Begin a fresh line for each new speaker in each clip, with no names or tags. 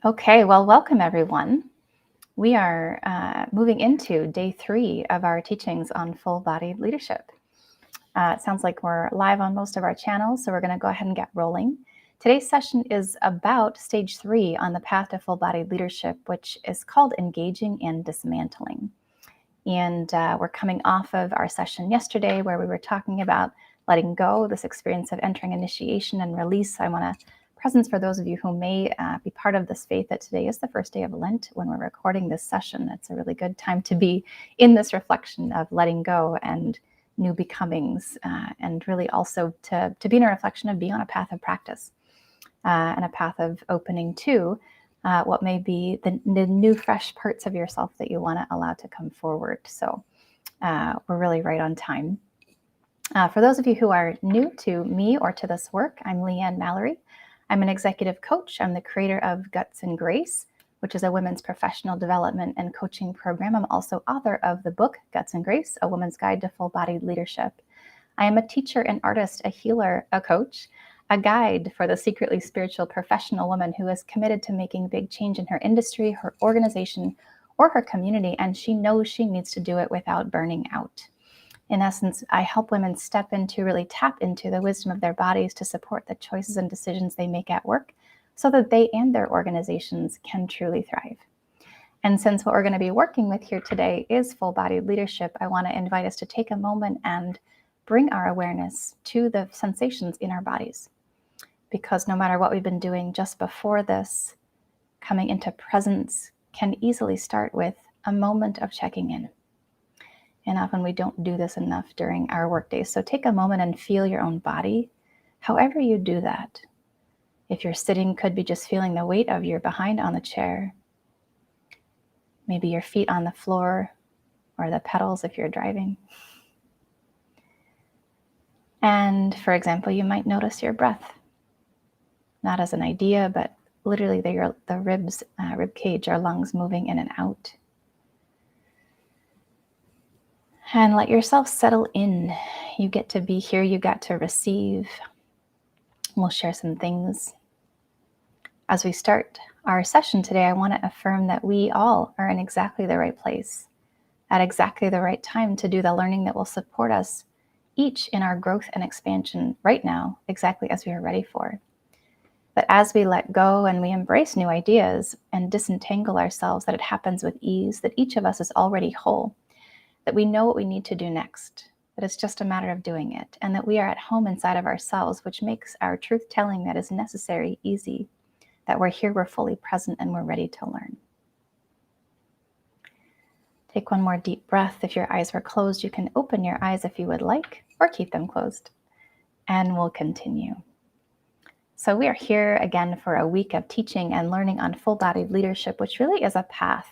Okay, well, welcome everyone. We are moving into day 3 of our teachings on full-bodied leadership. It sounds like we're live on most of our channels, so we're going to go ahead and get rolling. Today's session is about stage 3 on the path to full-bodied leadership, which is called engaging and dismantling. And we're coming off of our session yesterday where we were talking about letting go, this experience of entering initiation and release. I want to presence for those of you who may be part of this faith that today is the first day of Lent when we're recording this session. It's a really good time to be in this reflection of letting go and new becomings, and really also to be in a reflection of being on a path of practice and a path of opening to what may be the new fresh parts of yourself that you want to allow to come forward. So we're really right on time. For those of you who are new to me or to this work, I'm Leanne Mallory. I'm an executive coach. I'm the creator of Guts and Grace, which is a women's professional development and coaching program. I'm also author of the book Guts and Grace, A Woman's Guide to Full-Bodied Leadership. I am a teacher and artist, a healer, a coach, a guide for the secretly spiritual professional woman who is committed to making big change in her industry, her organization, or her community, and she knows she needs to do it without burning out. In essence, I help women step into, really tap into the wisdom of their bodies to support the choices and decisions they make at work so that they and their organizations can truly thrive. And since what we're going to be working with here today is full-bodied leadership, I want to invite us to take a moment and bring our awareness to the sensations in our bodies. Because no matter what we've been doing just before this, coming into presence can easily start with a moment of checking in. And often we don't do this enough during our work days. So take a moment and feel your own body, however you do that. If you're sitting, could be just feeling the weight of your behind on the chair, maybe your feet on the floor or the pedals if you're driving. And for example, you might notice your breath, not as an idea, but literally the ribs, rib cage, our lungs moving in and out. And let yourself settle in. You get to be here, you got to receive. We'll share some things. As we start our session today, I want to affirm that we all are in exactly the right place, at exactly the right time to do the learning that will support us each in our growth and expansion right now, exactly as we are ready for. But as we let go and we embrace new ideas and disentangle ourselves, that it happens with ease, that each of us is already whole, that we know what we need to do next, that it's just a matter of doing it, and that we are at home inside of ourselves, which makes our truth-telling that is necessary easy, that we're here, we're fully present, and we're ready to learn. Take one more deep breath. If your eyes were closed, you can open your eyes if you would like, or keep them closed, and we'll continue. So we are here again for a week of teaching and learning on full-bodied leadership, which really is a path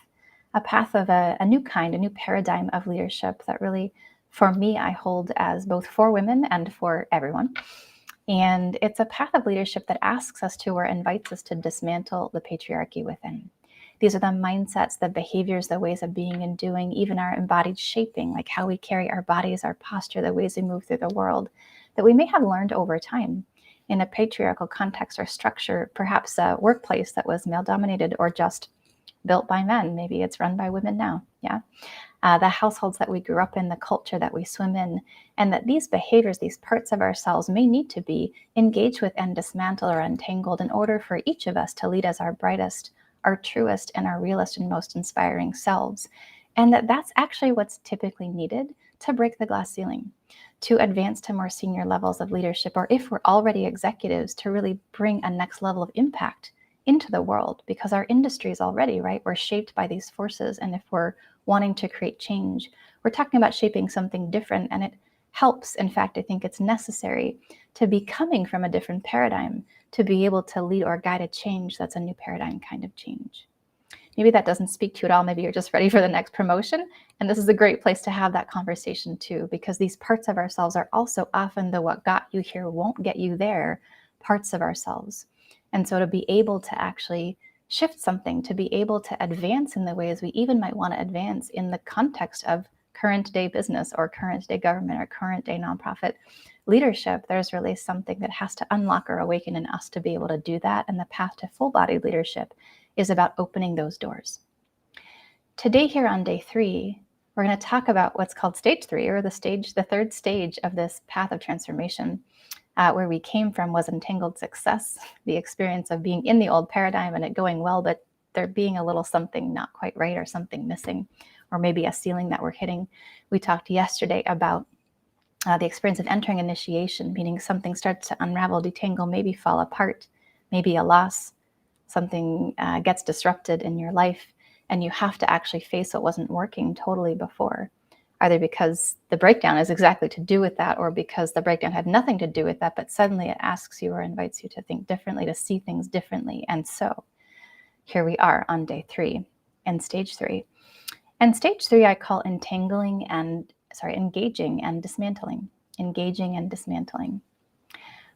of a new kind, a new paradigm of leadership that really, for me, I hold as both for women and for everyone. And it's a path of leadership that asks us to, or invites us to, dismantle the patriarchy within. These are the mindsets, the behaviors, the ways of being and doing, even our embodied shaping, like how we carry our bodies, our posture, the ways we move through the world, that we may have learned over time in a patriarchal context or structure, perhaps a workplace that was male-dominated or just built by men. Maybe it's run by women now. Yeah. The households that we grew up in, the culture that we swim in, and that these behaviors, these parts of ourselves may need to be engaged with and dismantled or untangled in order for each of us to lead as our brightest, our truest, and our realest and most inspiring selves. And that's actually what's typically needed to break the glass ceiling, to advance to more senior levels of leadership, or if we're already executives, to really bring a next level of impact into the world, because our industry is already, right, we're shaped by these forces. And if we're wanting to create change, we're talking about shaping something different. And it helps, in fact, I think it's necessary to be coming from a different paradigm to be able to lead or guide a change that's a new paradigm kind of change. Maybe that doesn't speak to you at all. Maybe you're just ready for the next promotion. And this is a great place to have that conversation too, because these parts of ourselves are also often the what got you here won't get you there parts of ourselves. And so to be able to actually shift something, to be able to advance in the ways we even might want to advance in the context of current day business or current day government or current day nonprofit leadership, there's really something that has to unlock or awaken in us to be able to do that. And the path to full-bodied leadership is about opening those doors. Today here on day 3, we're going to talk about what's called stage 3, or the third stage of this path of transformation. Where we came from was entangled success, the experience of being in the old paradigm and it going well, but there being a little something not quite right or something missing, or maybe a ceiling that we're hitting. We talked yesterday about the experience of entering initiation, meaning something starts to unravel, detangle, maybe fall apart, maybe a loss, something gets disrupted in your life, and you have to actually face what wasn't working totally before, either because the breakdown is exactly to do with that, or because the breakdown had nothing to do with that, but suddenly it asks you or invites you to think differently, to see things differently. And so here we are on day 3 and stage 3. And stage 3 I call engaging and dismantling. Engaging and dismantling.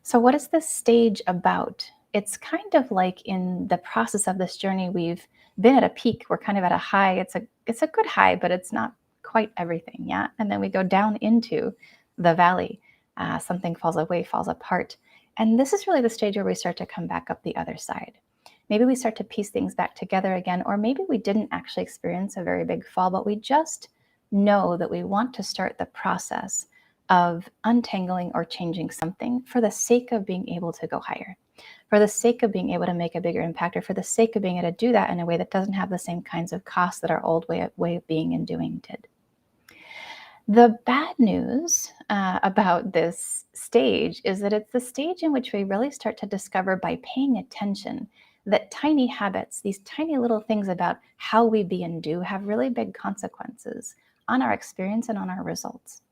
So what is this stage about? It's kind of like in the process of this journey, we've been at a peak, we're kind of at a high. It's a good high, but it's not quite everything, yeah? And then we go down into the valley. Something falls away, falls apart. And this is really the stage where we start to come back up the other side. Maybe we start to piece things back together again, or maybe we didn't actually experience a very big fall, but we just know that we want to start the process of untangling or changing something for the sake of being able to go higher, for the sake of being able to make a bigger impact, or for the sake of being able to do that in a way that doesn't have the same kinds of costs that our old way of being and doing did. The bad news about this stage is that it's the stage in which we really start to discover, by paying attention, that tiny habits, these tiny little things about how we be and do, have really big consequences on our experience and on our results.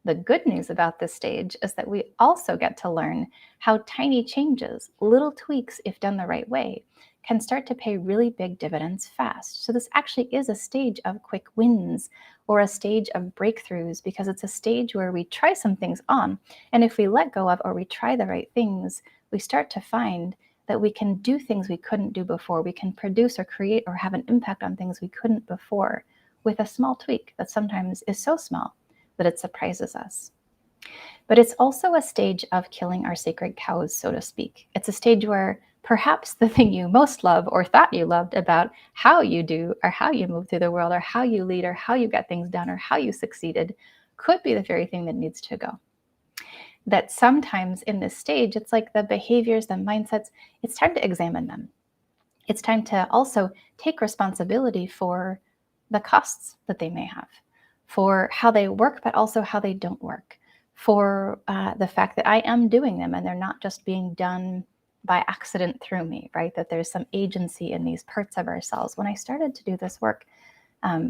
The good news about this stage is that we also get to learn how tiny changes, little tweaks, if done the right way, can start to pay really big dividends fast. So this actually is a stage of quick wins, or a stage of breakthroughs, because it's a stage where we try some things on, and if we let go of or we try the right things, we start to find that we can do things we couldn't do before. We can produce or create or have an impact on things we couldn't before, with a small tweak that sometimes is so small that it surprises us. But it's also a stage of killing our sacred cows, so to speak. It's a stage where perhaps the thing you most love, or thought you loved, about how you do, or how you move through the world, or how you lead, or how you get things done, or how you succeeded, could be the very thing that needs to go. That sometimes in this stage, it's like the behaviors, the mindsets, it's time to examine them. It's time to also take responsibility for the costs that they may have, for how they work, but also how they don't work, for the fact that I am doing them and they're not just being done by accident through me, right? That there's some agency in these parts of ourselves. When I started to do this work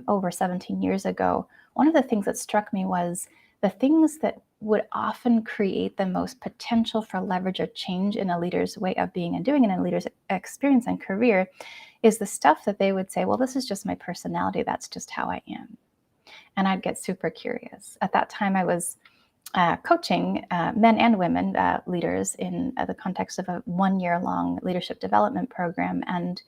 over 17 years ago, one of the things that struck me was the things that would often create the most potential for leverage or change in a leader's way of being and doing, and in a leader's experience and career, is the stuff that they would say, well, this is just my personality. That's just how I am. And I'd get super curious. At that time, I was coaching men and women leaders in the context of a 1-year-long leadership development program. And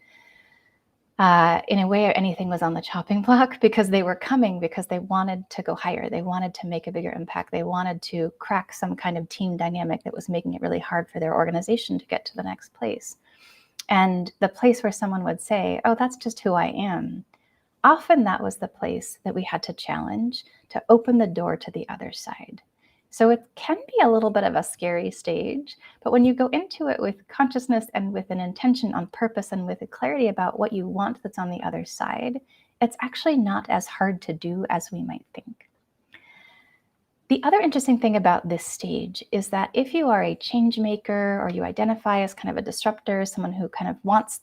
in a way, anything was on the chopping block, because they were coming because they wanted to go higher. They wanted to make a bigger impact. They wanted to crack some kind of team dynamic that was making it really hard for their organization to get to the next place. And the place where someone would say, oh, that's just who I am, often that was the place that we had to challenge to open the door to the other side. So it can be a little bit of a scary stage, but when you go into it with consciousness and with an intention on purpose and with a clarity about what you want that's on the other side, it's actually not as hard to do as we might think. The other interesting thing about this stage is that if you are a change maker, or you identify as kind of a disruptor, someone who kind of wants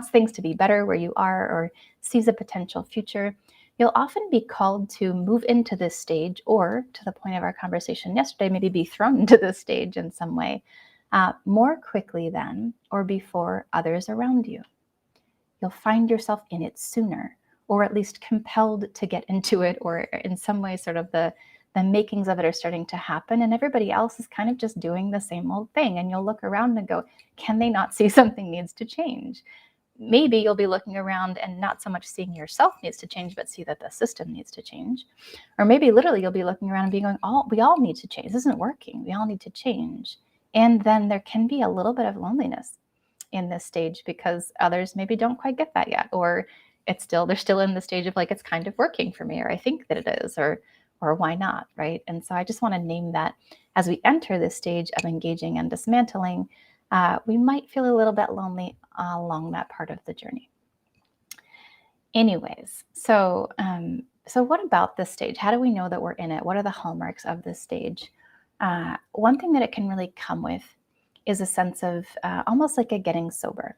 things to be better where you are, or sees a potential future, you'll often be called to move into this stage, or, to the point of our conversation yesterday, maybe be thrown into this stage in some way more quickly than or before others around you. You'll find yourself in it sooner, or at least compelled to get into it, or in some way sort of the makings of it are starting to happen, and everybody else is kind of just doing the same old thing. And you'll look around and go, can they not see something needs to change? Maybe you'll be looking around and not so much seeing yourself needs to change, but see that the system needs to change. Or maybe literally you'll be looking around and being going, we all need to change. This isn't working. We all need to change. And then there can be a little bit of loneliness in this stage because others maybe don't quite get that yet, or they're still in the stage of like, it's kind of working for me, or I think that it is, or why not, right? And so I just want to name that as we enter this stage of engaging and dismantling, we might feel a little bit lonely along that part of the journey. Anyways, so what about this stage? How do we know that we're in it? What are the hallmarks of this stage? One thing that it can really come with is a sense of almost like a getting sober.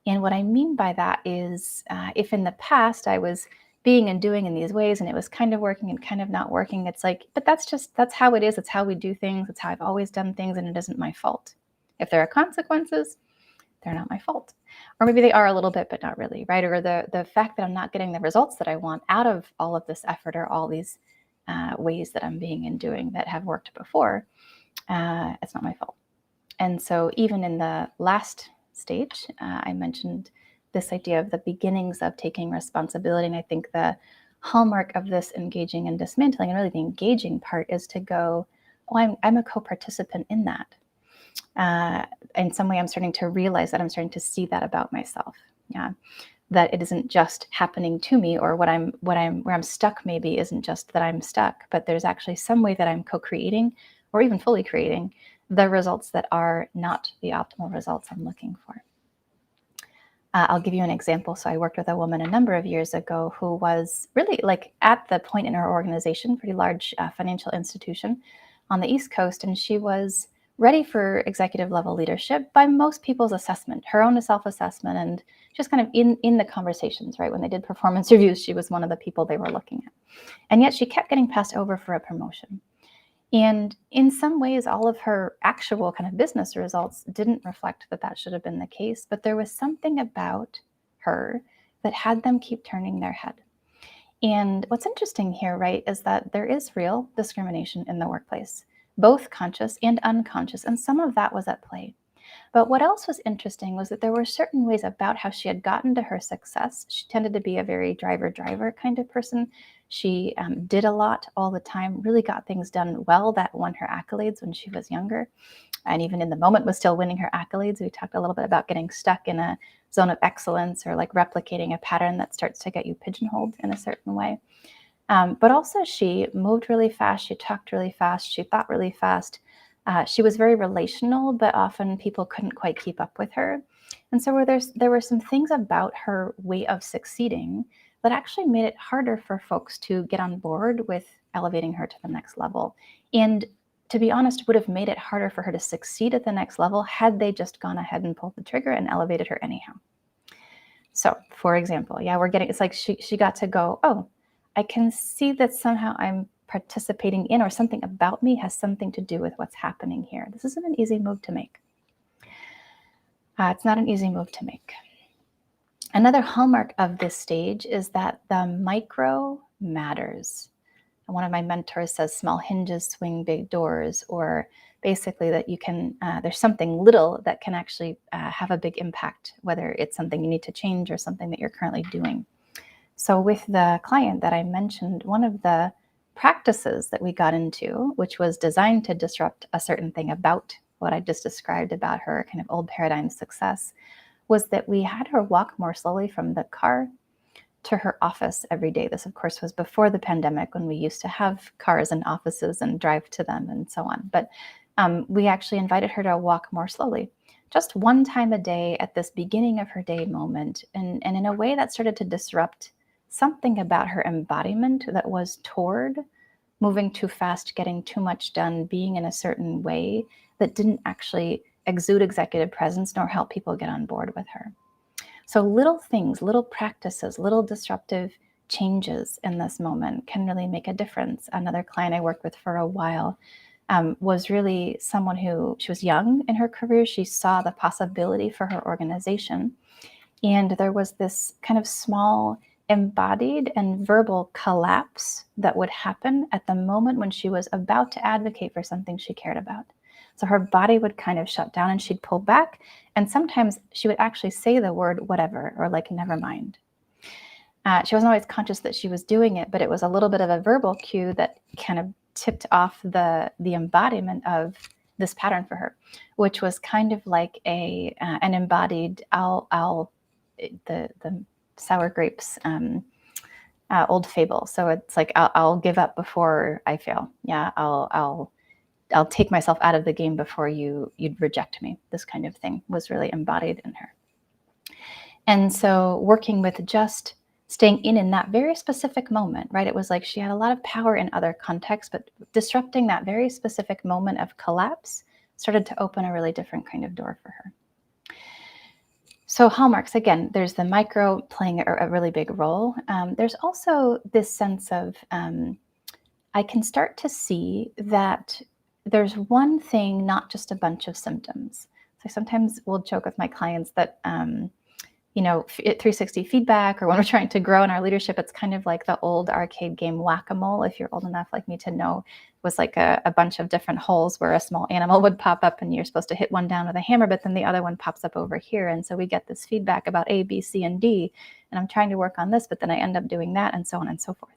And what I mean by that is if in the past I was being and doing in these ways and it was kind of working and kind of not working, it's like, but that's how it is. It's how we do things. It's how I've always done things, and it isn't my fault. If there are consequences, they're not my fault. Or maybe they are a little bit, but not really, right? Or the fact that I'm not getting the results that I want out of all of this effort or all these ways that I'm being and doing that have worked before, it's not my fault. And so even in the last stage, I mentioned this idea of the beginnings of taking responsibility. And I think the hallmark of this engaging and dismantling, and really the engaging part, is to go, oh, I'm a co-participant in that. In some way, I'm starting to realize that I'm starting to see that about myself. Yeah, that it isn't just happening to me, or where I'm stuck maybe isn't just that I'm stuck, but there's actually some way that I'm co-creating or even fully creating the results that are not the optimal results I'm looking for. I'll give you an example. So I worked with a woman a number of years ago who was really like at the point in her organization, pretty large financial institution on the East Coast, and she was ready for executive level leadership by most people's assessment, her own self-assessment, and just kind of in the conversations, right? When they did performance reviews, she was one of the people they were looking at. And yet she kept getting passed over for a promotion. And in some ways, all of her actual kind of business results didn't reflect that should have been the case, but there was something about her that had them keep turning their head. And what's interesting here, right, is that there is real discrimination in the workplace, both conscious and unconscious, and some of that was at play. But what else was interesting was that there were certain ways about how she had gotten to her success. She tended to be a very driver kind of person. She did a lot all the time, really got things done well that won her accolades when she was younger. And even in the moment was still winning her accolades. We talked a little bit about getting stuck in a zone of excellence, or like replicating a pattern that starts to get you pigeonholed in a certain way. But also she moved really fast. She talked really fast. She thought really fast. She was very relational, but often people couldn't quite keep up with her. And so there were some things about her way of succeeding that actually made it harder for folks to get on board with elevating her to the next level. And to be honest, would have made it harder for her to succeed at the next level had they just gone ahead and pulled the trigger and elevated her anyhow. So for example, it's like she got to go, oh, I can see that somehow I'm participating in, or something about me has something to do with what's happening here. This isn't an easy move to make. It's not an easy move to make. Another hallmark of this stage is that the micro matters. One of my mentors says small hinges swing big doors, or basically that you can, there's something little that can actually have a big impact, whether it's something you need to change or something that you're currently doing. So with the client that I mentioned, one of the practices that we got into, which was designed to disrupt a certain thing about what I just described about her kind of old paradigm success, was that we had her walk more slowly from the car to her office every day. This, of course, was before the pandemic, when we used to have cars in offices and drive to them and so on. But we actually invited her to walk more slowly, just one time a day at this beginning of her day moment. And in a way that started to disrupt something about her embodiment that was toward moving too fast, getting too much done, being in a certain way that didn't actually exude executive presence nor help people get on board with her. So little things, little practices, little disruptive changes in this moment can really make a difference. Another client I worked with for a while was really someone who, she was young in her career. She saw the possibility for her organization. And there was this kind of small embodied and verbal collapse that would happen at the moment when she was about to advocate for something she cared about. So her body would kind of shut down and she'd pull back. And sometimes she would actually say the word whatever, or like, never mind. She wasn't always conscious that she was doing it, but it was a little bit of a verbal cue that kind of tipped off the embodiment of this pattern for her, which was kind of like an embodied the sour grapes old fable. So it's like I'll give up before I fail. Yeah, I'll take myself out of the game before you'd reject me. This kind of thing was really embodied in her. And so working with just staying in that very specific moment, right? It was like she had a lot of power in other contexts, but disrupting that very specific moment of collapse started to open a really different kind of door for her. So hallmarks, again, there's the micro playing a really big role. There's also this sense of I can start to see that there's one thing, not just a bunch of symptoms. So sometimes we'll joke with my clients that, 360 feedback, or when we're trying to grow in our leadership, it's kind of like the old arcade game Whack-A-Mole, if you're old enough like me to know, was like a bunch of different holes where a small animal would pop up and you're supposed to hit one down with a hammer, but then the other one pops up over here. And so we get this feedback about A, B, C, and D, and I'm trying to work on this, but then I end up doing that, and so on and so forth.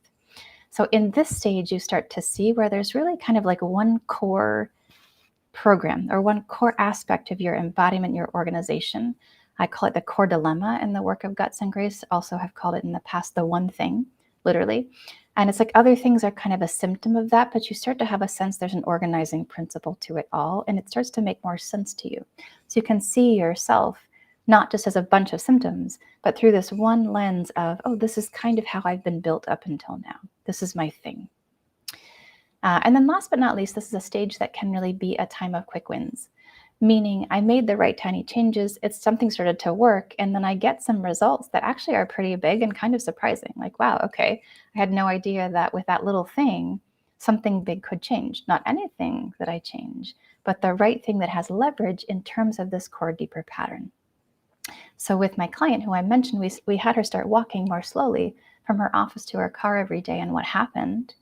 So in this stage, you start to see where there's really kind of like one core program or one core aspect of your embodiment, your organization. I call it the core dilemma in the work of Guts and Grace. Also have called it in the past the one thing, literally. And it's like other things are kind of a symptom of that, but you start to have a sense there's an organizing principle to it all, and it starts to make more sense to you. So you can see yourself not just as a bunch of symptoms, but through this one lens of, oh, this is kind of how I've been built up until now. This is my thing. And then last but not least, this is a stage that can really be a time of quick wins. Meaning I made the right tiny changes, something started to work, and then I get some results that actually are pretty big and kind of surprising. Like, wow, okay, I had no idea that with that little thing, something big could change. Not anything that I change, but the right thing that has leverage in terms of this core deeper pattern. So with my client who I mentioned, we had her start walking more slowly from her office to her car every day. And what happened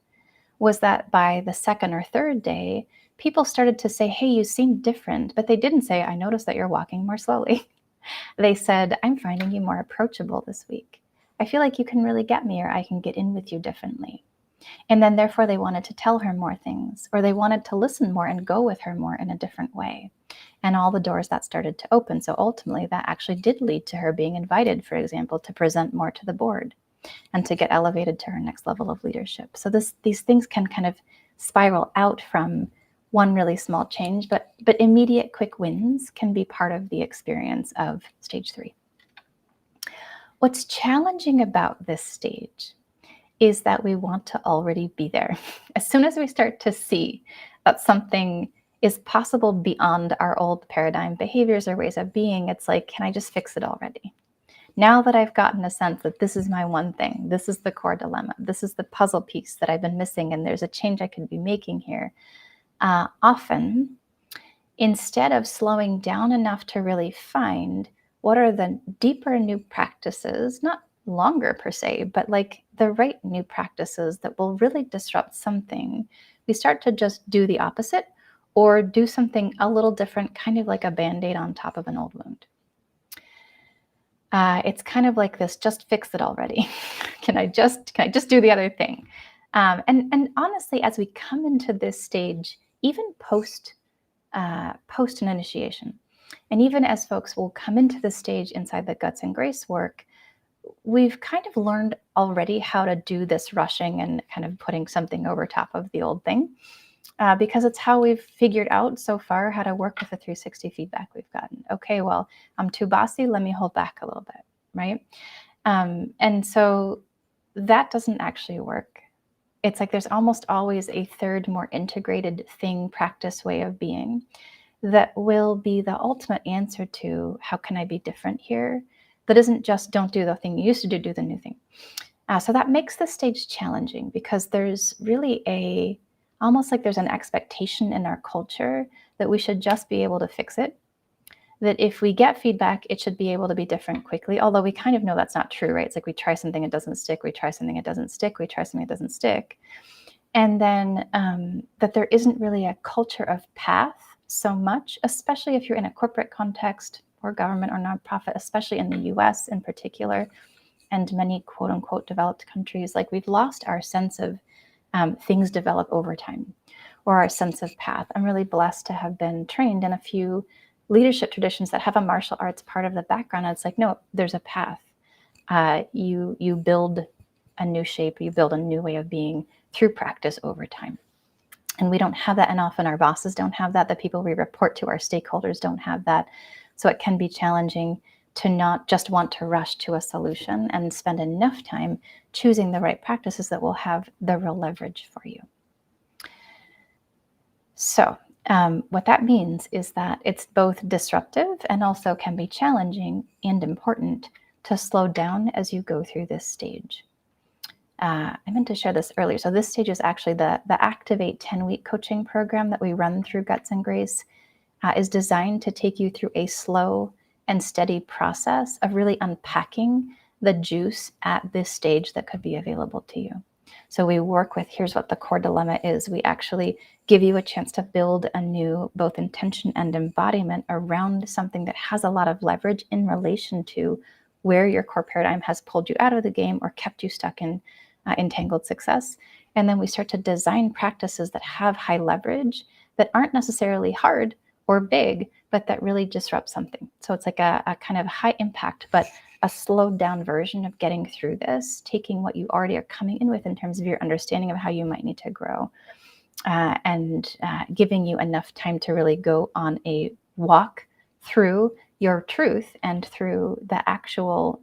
was that by the second or third day, people started to say, hey, you seem different. But they didn't say, I noticed that you're walking more slowly. They said, I'm finding you more approachable this week. I feel like you can really get me, or I can get in with you differently. And then therefore they wanted to tell her more things, or they wanted to listen more and go with her more in a different way. And all the doors that started to open. So ultimately that actually did lead to her being invited, for example, to present more to the board and to get elevated to her next level of leadership. So these things can kind of spiral out from one really small change, but immediate quick wins can be part of the experience of stage 3. What's challenging about this stage is that we want to already be there. As soon as we start to see that something is possible beyond our old paradigm behaviors or ways of being, it's like, can I just fix it already? Now that I've gotten a sense that this is my one thing, this is the core dilemma, this is the puzzle piece that I've been missing, and there's a change I could be making here. Often, instead of slowing down enough to really find what are the deeper new practices, not longer per se, but like the right new practices that will really disrupt something, we start to just do the opposite or do something a little different, kind of like a Band-Aid on top of an old wound. It's kind of like this, just fix it already. Can I just do the other thing? And honestly, as we come into this stage, even post an initiation, and even as folks will come into this stage inside the Guts and Grace work, we've kind of learned already how to do this rushing and kind of putting something over top of the old thing, because it's how we've figured out so far how to work with the 360 feedback we've gotten. Okay, well, I'm too bossy, let me hold back a little bit, right? And so that doesn't actually work. It's like there's almost always a third, more integrated thing, practice, way of being that will be the ultimate answer to how can I be different here? That isn't just don't do the thing you used to do the new thing. So that makes the stage challenging because there's really almost like there's an expectation in our culture that we should just be able to fix it. That if we get feedback, it should be able to be different quickly. Although we kind of know that's not true, right? It's like we try something, it doesn't stick. We try something, it doesn't stick. We try something, it doesn't stick. And then that there isn't really a culture of path so much, especially if you're in a corporate context or government or nonprofit, especially in the US in particular, and many quote unquote developed countries. Like we've lost our sense of things develop over time. or our sense of path. I'm really blessed to have been trained in a few leadership traditions that have a martial arts part of the background. It's like, no, there's a path. You build a new shape, you build a new way of being through practice over time. And we don't have that, and often our bosses don't have that. The people we report to, our stakeholders, don't have that. So it can be challenging to not just want to rush to a solution and spend enough time choosing the right practices that will have the real leverage for you. So what that means is that it's both disruptive and also can be challenging and important to slow down as you go through this stage. I meant to share this earlier. So this stage is actually the Activate 10-week coaching program that we run through Guts and Grace is designed to take you through a slow and steady process of really unpacking the juice at this stage that could be available to you. So we work with, here's what the core dilemma is. We actually give you a chance to build a new both intention and embodiment around something that has a lot of leverage in relation to where your core paradigm has pulled you out of the game or kept you stuck in entangled success. And then we start to design practices that have high leverage, that aren't necessarily hard or big, but that really disrupt something. So it's like a kind of high impact, but a slowed down version of getting through this, taking what you already are coming in with in terms of your understanding of how you might need to grow, and giving you enough time to really go on a walk through your truth and through the actual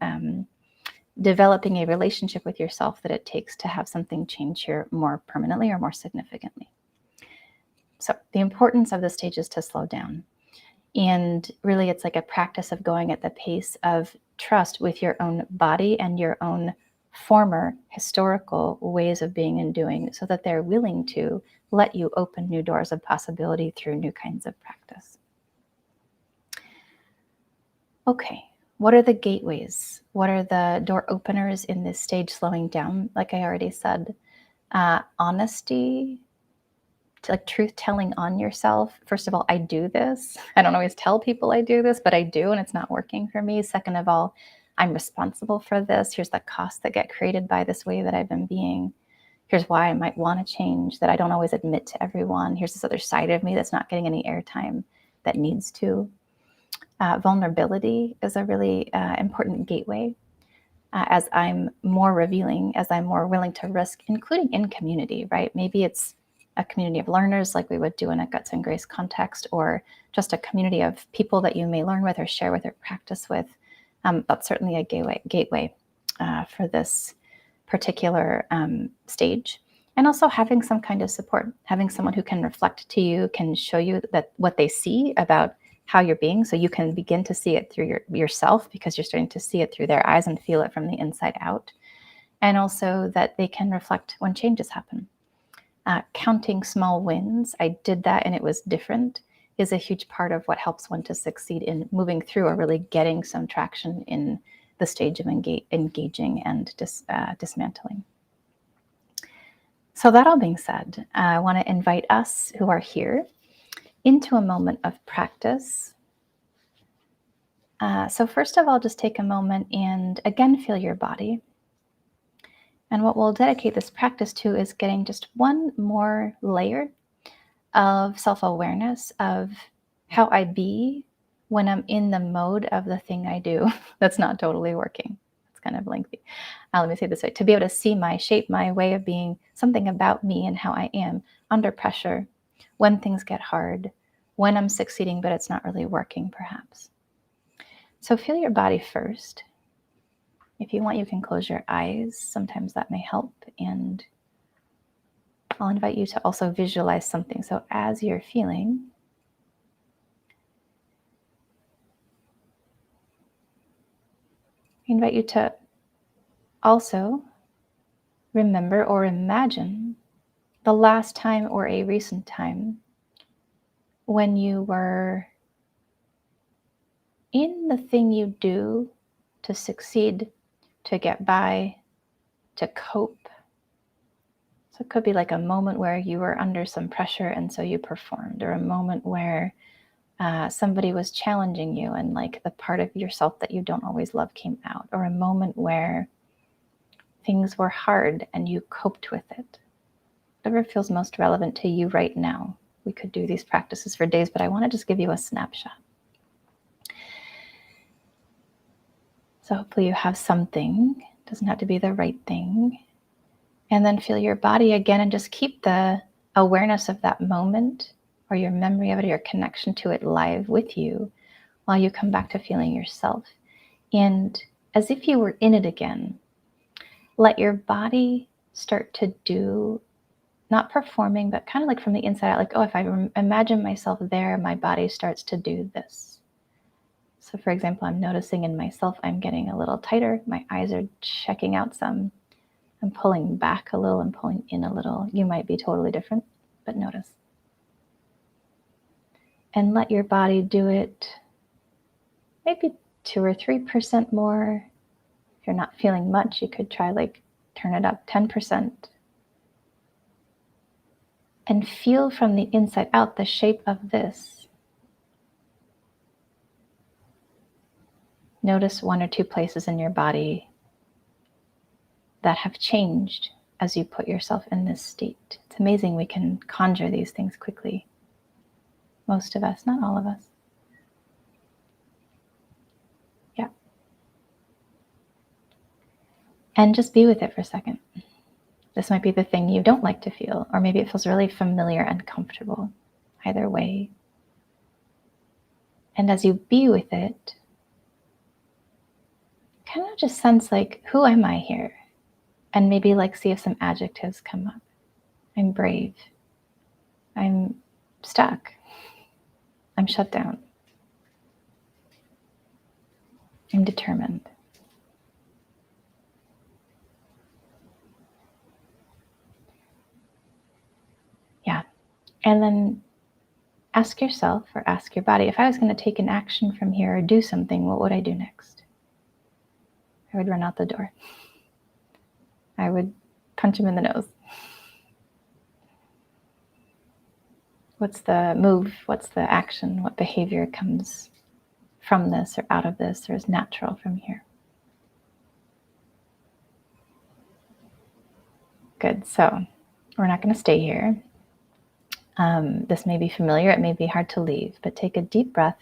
developing a relationship with yourself that it takes to have something change here more permanently or more significantly. So the importance of this stage is to slow down. And really, it's like a practice of going at the pace of trust with your own body and your own former historical ways of being and doing, so that they're willing to let you open new doors of possibility through new kinds of practice. Okay, what are the gateways? What are the door openers in this stage slowing down? Like I already said, honesty, like truth telling on yourself. First of all, I do this. I don't always tell people I do this, but I do, and it's not working for me. Second of all, I'm responsible for this. Here's the costs that get created by this way that I've been being. Here's why I might want to change that I don't always admit to everyone. Here's this other side of me that's not getting any airtime that needs to. Vulnerability is a really important gateway. As I'm more revealing, as I'm more willing to risk, including in community, right? Maybe it's a community of learners like we would do in a Guts and Grace context, or just a community of people that you may learn with or share with or practice with. That's certainly a gateway for this particular stage. And also having some kind of support, having someone who can reflect to you, can show you that what they see about how you're being, so you can begin to see it through yourself, because you're starting to see it through their eyes and feel it from the inside out. And also that they can reflect when changes happen. Counting small wins, I did that and it was different, is a huge part of what helps one to succeed in moving through or really getting some traction in the stage of engaging and dismantling. So that all being said, I want to invite us who are here into a moment of practice. So first of all, just take a moment and again, feel your body. And what we'll dedicate this practice to is getting just one more layer of self-awareness of how I be when I'm in the mode of the thing I do that's not totally working. It's kind of lengthy. Let me say this way: to be able to see my shape, my way of being, something about me and how I am under pressure, when things get hard, when I'm succeeding but it's not really working perhaps. So feel your body first. If you want, you can close your eyes. Sometimes that may help. And I'll invite you to also visualize something. So as you're feeling, I invite you to also remember or imagine the last time or a recent time when you were in the thing you do to succeed, to get by, to cope. So it could be like a moment where you were under some pressure and so you performed, or a moment where somebody was challenging you and like the part of yourself that you don't always love came out, or a moment where things were hard and you coped with it. whatever feels most relevant to you right now. We could do these practices for days, but I want to just give you a snapshot. So hopefully you have something. It doesn't have to be the right thing. And then feel your body again and just keep the awareness of that moment or your memory of it or your connection to it live with you while you come back to feeling yourself. And as if you were in it again, let your body start to do, not performing, but kind of like from the inside out, like, oh, if I imagine myself there, my body starts to do this. So for example, I'm noticing in myself, I'm getting a little tighter. My eyes are checking out some. I'm pulling back a little and pulling in a little. You might be totally different, but notice. And let your body do it maybe 2 or 3% more. If you're not feeling much, you could try like turn it up 10%. And feel from the inside out the shape of this. Notice 1 or 2 places in your body that have changed as you put yourself in this state. It's amazing we can conjure these things quickly. Most of us, not all of us. Yeah. And just be with it for a second. This might be the thing you don't like to feel, or maybe it feels really familiar and comfortable. Either way. And as you be with it, kind of just sense like, who am I here? And maybe like see if some adjectives come up. I'm brave. I'm stuck. I'm shut down. I'm determined. Yeah. And then ask yourself or ask your body, if I was going to take an action from here or do something, what would I do next? I would run out the door. I would punch him in the nose. What's the move? What's the action? What behavior comes from this or out of this or is natural from here? Good. So we're not going to stay here. This may be familiar. It may be hard to leave, but take a deep breath.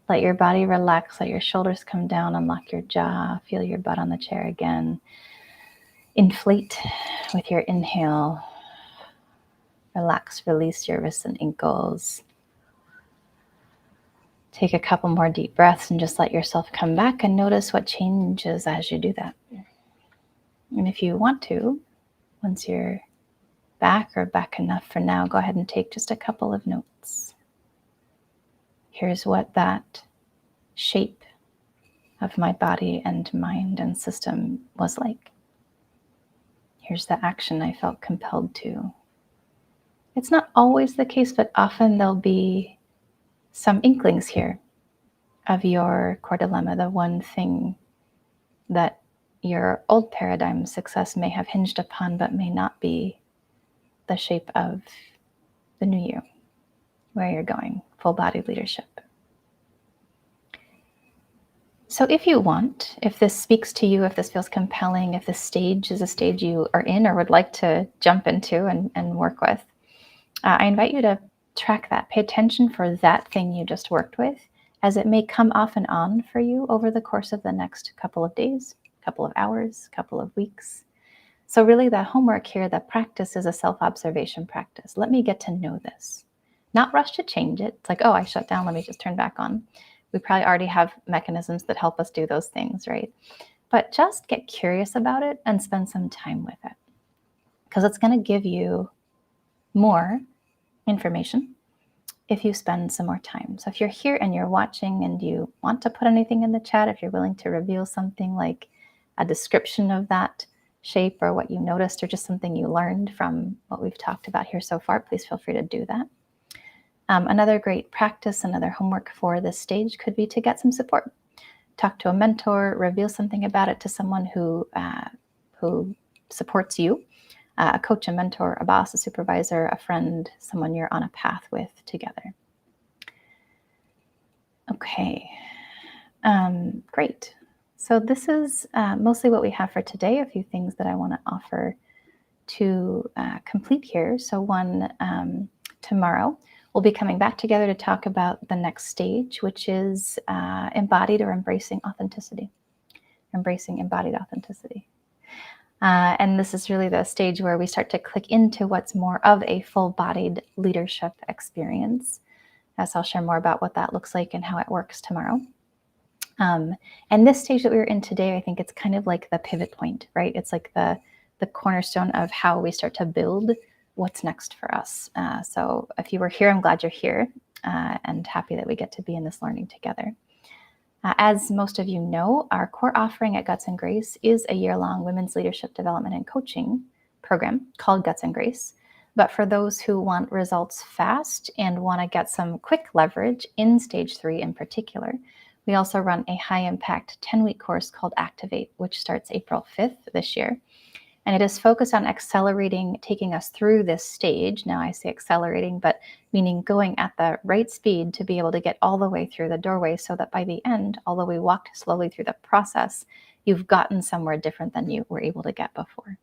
Let your body relax. Let your shoulders come down. Unlock your jaw. Feel your butt on the chair again. Inflate with your inhale. Relax, release your wrists and ankles. Take a couple more deep breaths and just let yourself come back and notice what changes as you do that. And if you want to, once you're back or back enough for now, go ahead and take just a couple of notes. Here's what that shape of my body and mind and system was like. Here's the action I felt compelled to. It's not always the case, but often there'll be some inklings here of your core dilemma, the one thing that your old paradigm success may have hinged upon, but may not be the shape of the new you, where you're going, full-bodied leadership. So if you want, if this speaks to you, if this feels compelling, if this stage is a stage you are in or would like to jump into and work with, I invite you to track that. Pay attention for that thing you just worked with, as it may come off and on for you over the course of the next couple of days, couple of hours, couple of weeks. So really the homework here, the practice is a self-observation practice. Let me get to know this. Not rush to change it. It's like, oh, I shut down, let me just turn back on. We probably already have mechanisms that help us do those things, right? But just get curious about it and spend some time with it, because it's going to give you more information if you spend some more time. So if you're here and you're watching and you want to put anything in the chat, if you're willing to reveal something like a description of that shape or what you noticed or just something you learned from what we've talked about here so far, please feel free to do that. Another great practice, another homework for this stage could be to get some support. Talk to a mentor, reveal something about it to someone who supports you, a coach, a mentor, a boss, a supervisor, a friend, someone you're on a path with together. Okay, great. So this is mostly what we have for today, a few things that I want to offer to complete here. So one tomorrow, we'll be coming back together to talk about the next stage, which is embodied or embracing authenticity, embracing embodied authenticity. And this is really the stage where we start to click into what's more of a full-bodied leadership experience. So I'll share more about what that looks like and how it works tomorrow. And this stage that we're in today, I think it's kind of like the pivot point, right? It's like the cornerstone of how we start to build what's next for us. So if you were here, I'm glad you're here and happy that we get to be in this learning together. As most of you know, our core offering at Guts and Grace is a year-long women's leadership development and coaching program called Guts and Grace. But for those who want results fast and want to get some quick leverage in stage 3 in particular, we also run a high-impact 10-week course called Activate, which starts April 5th this year. And it is focused on accelerating, taking us through this stage. Now I say accelerating, but meaning going at the right speed to be able to get all the way through the doorway so that by the end, although we walked slowly through the process, you've gotten somewhere different than you were able to get before.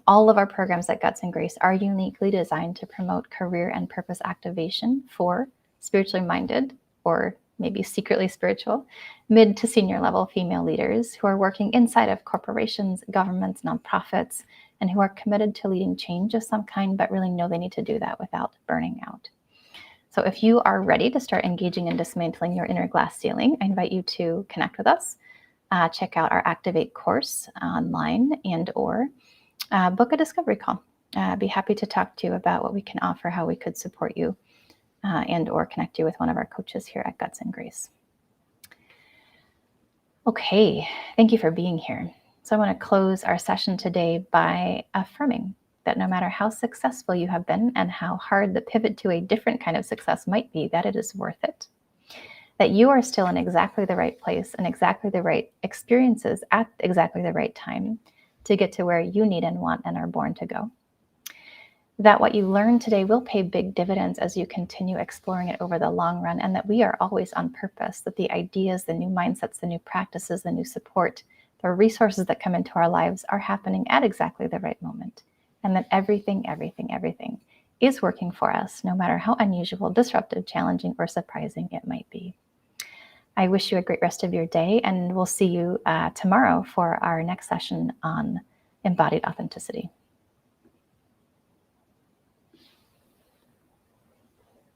All of our programs at Guts and Grace are uniquely designed to promote career and purpose activation for spiritually minded, or maybe secretly spiritual, mid to senior level female leaders who are working inside of corporations, governments, nonprofits, and who are committed to leading change of some kind, but really know they need to do that without burning out. So if you are ready to start engaging in dismantling your inner glass ceiling, I invite you to connect with us. Check out our Activate course online and or book a discovery call. I'd be happy to talk to you about what we can offer, how we could support you, and or connect you with one of our coaches here at Guts and Grace. Okay, thank you for being here. So I want to close our session today by affirming that no matter how successful you have been and how hard the pivot to a different kind of success might be, that it is worth it. That you are still in exactly the right place and exactly the right experiences at exactly the right time to get to where you need and want and are born to go. That what you learned today will pay big dividends as you continue exploring it over the long run, and that we are always on purpose, that the ideas, the new mindsets, the new practices, the new support, the resources that come into our lives are happening at exactly the right moment, and that everything is working for us, no matter how unusual, disruptive, challenging, or surprising it might be. I wish you a great rest of your day, and we'll see you tomorrow for our next session on embodied authenticity.